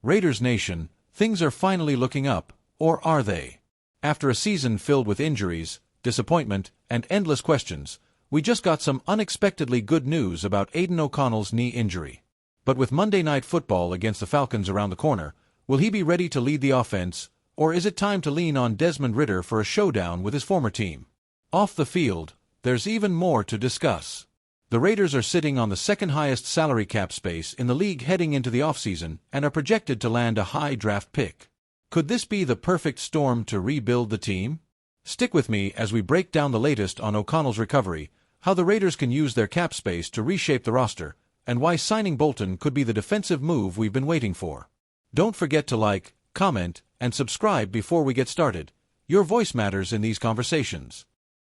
Raiders Nation, things are finally looking up, or are they? After a season filled with injuries, disappointment, and endless questions, we just got some unexpectedly good news about Aiden O'Connell's knee injury. But with Monday Night Football against the Falcons around the corner, will he be ready to lead the offense, or is it time to lean on Desmond Ridder for a showdown with his former team? Off the field, there's even more to discuss. The Raiders are sitting on the second highest salary cap space in the league heading into the offseason and are projected to land a high draft pick. Could this be the perfect storm to rebuild the team? Stick with me as we break down the latest on O'Connell's recovery, how the Raiders can use their cap space to reshape the roster, and why signing Bolton could be the defensive move we've been waiting for. Don't forget to like, comment, and subscribe before we get started. Your voice matters in these conversations.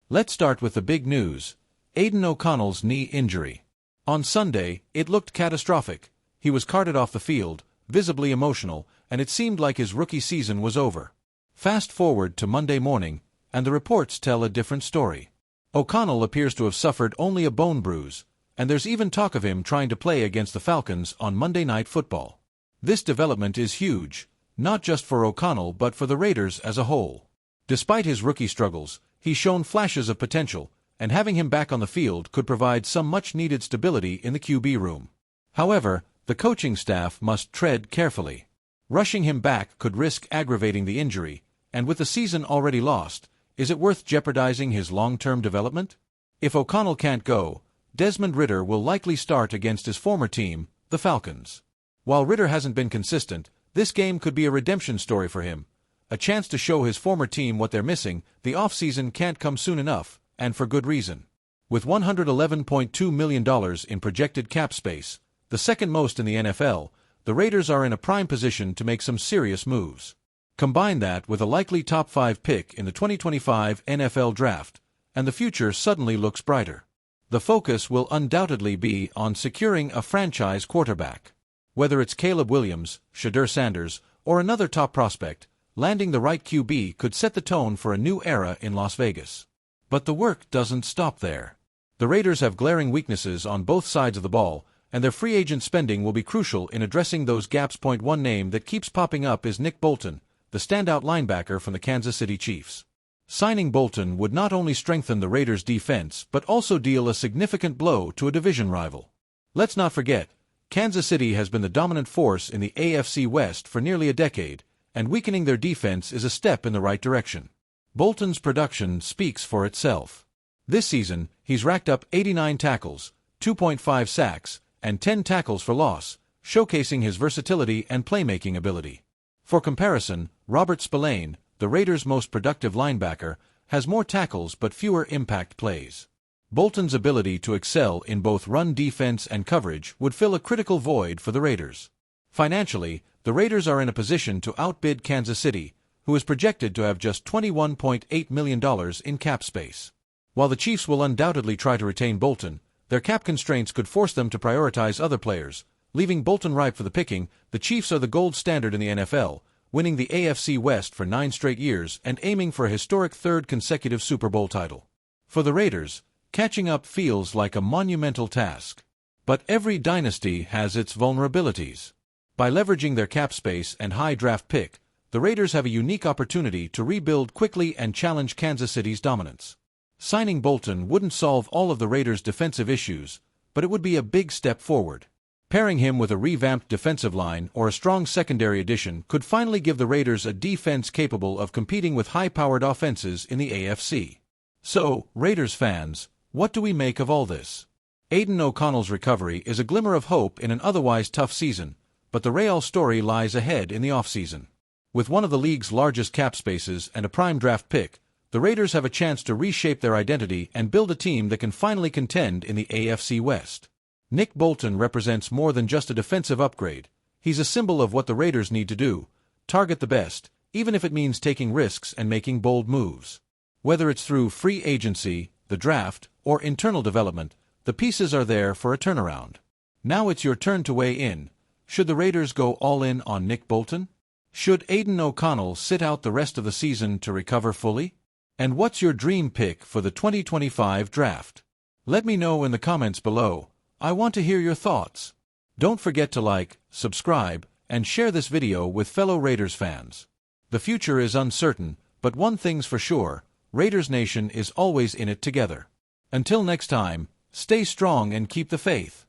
Let's start with the big news: Aiden O'Connell's knee injury. On Sunday, it looked catastrophic. He was carted off the field, visibly emotional, and it seemed like his rookie season was over. Fast forward to Monday morning, and the reports tell a different story. O'Connell appears to have suffered only a bone bruise, and there's even talk of him trying to play against the Falcons on Monday Night Football. This development is huge, not just for O'Connell but for the Raiders as a whole. Despite his rookie struggles, he's shown flashes of potential, and having him back on the field could provide some much-needed stability in the QB room. However, the coaching staff must tread carefully. Rushing him back could risk aggravating the injury, and with the season already lost, is it worth jeopardizing his long-term development? If O'Connell can't go, Desmond Ridder will likely start against his former team, the Falcons. While Ridder hasn't been consistent, this game could be a redemption story for him. A chance to show his former team what they're missing. The offseason can't come soon enough, and for good reason. With $111.2 million in projected cap space, the second most in the NFL, the Raiders are in a prime position to make some serious moves. Combine that with a likely top 5 pick in the 2025 NFL Draft, and the future suddenly looks brighter. The focus will undoubtedly be on securing a franchise quarterback. Whether it's Caleb Williams, Shedeur Sanders, or another top prospect, landing the right QB could set the tone for a new era in Las Vegas. But the work doesn't stop there. The Raiders have glaring weaknesses on both sides of the ball, and their free agent spending will be crucial in addressing those gaps. One name that keeps popping up is Nick Bolton, the standout linebacker from the Kansas City Chiefs. Signing Bolton would not only strengthen the Raiders' defense but also deal a significant blow to a division rival. Let's not forget, Kansas City has been the dominant force in the AFC West for nearly a decade, and weakening their defense is a step in the right direction. Bolton's production speaks for itself. This season, he's racked up 89 tackles, 2.5 sacks, and 10 tackles for loss, showcasing his versatility and playmaking ability. For comparison, Robert Spillane, the Raiders' most productive linebacker, has more tackles but fewer impact plays. Bolton's ability to excel in both run defense and coverage would fill a critical void for the Raiders. Financially, the Raiders are in a position to outbid Kansas City, who is projected to have just $21.8 million in cap space. While the Chiefs will undoubtedly try to retain Bolton, their cap constraints could force them to prioritize other players, leaving Bolton ripe for the picking. The Chiefs are the gold standard in the NFL, winning the AFC West for 9 straight years and aiming for a historic 3rd consecutive Super Bowl title. For the Raiders, catching up feels like a monumental task. But every dynasty has its vulnerabilities. By leveraging their cap space and high draft pick, the Raiders have a unique opportunity to rebuild quickly and challenge Kansas City's dominance. Signing Bolton wouldn't solve all of the Raiders' defensive issues, but it would be a big step forward. Pairing him with a revamped defensive line or a strong secondary addition could finally give the Raiders a defense capable of competing with high-powered offenses in the AFC. So, Raiders fans, what do we make of all this? Aiden O'Connell's recovery is a glimmer of hope in an otherwise tough season, but the real story lies ahead in the offseason. With one of the league's largest cap spaces and a prime draft pick, the Raiders have a chance to reshape their identity and build a team that can finally contend in the AFC West. Nick Bolton represents more than just a defensive upgrade. He's a symbol of what the Raiders need to do: target the best, even if it means taking risks and making bold moves. Whether it's through free agency, the draft, or internal development, the pieces are there for a turnaround. Now it's your turn to weigh in. Should the Raiders go all in on Nick Bolton? Should Aiden O'Connell sit out the rest of the season to recover fully? And what's your dream pick for the 2025 draft? Let me know in the comments below. I want to hear your thoughts. Don't forget to like, subscribe, and share this video with fellow Raiders fans. The future is uncertain, but one thing's for sure, Raiders Nation is always in it together. Until next time, stay strong and keep the faith.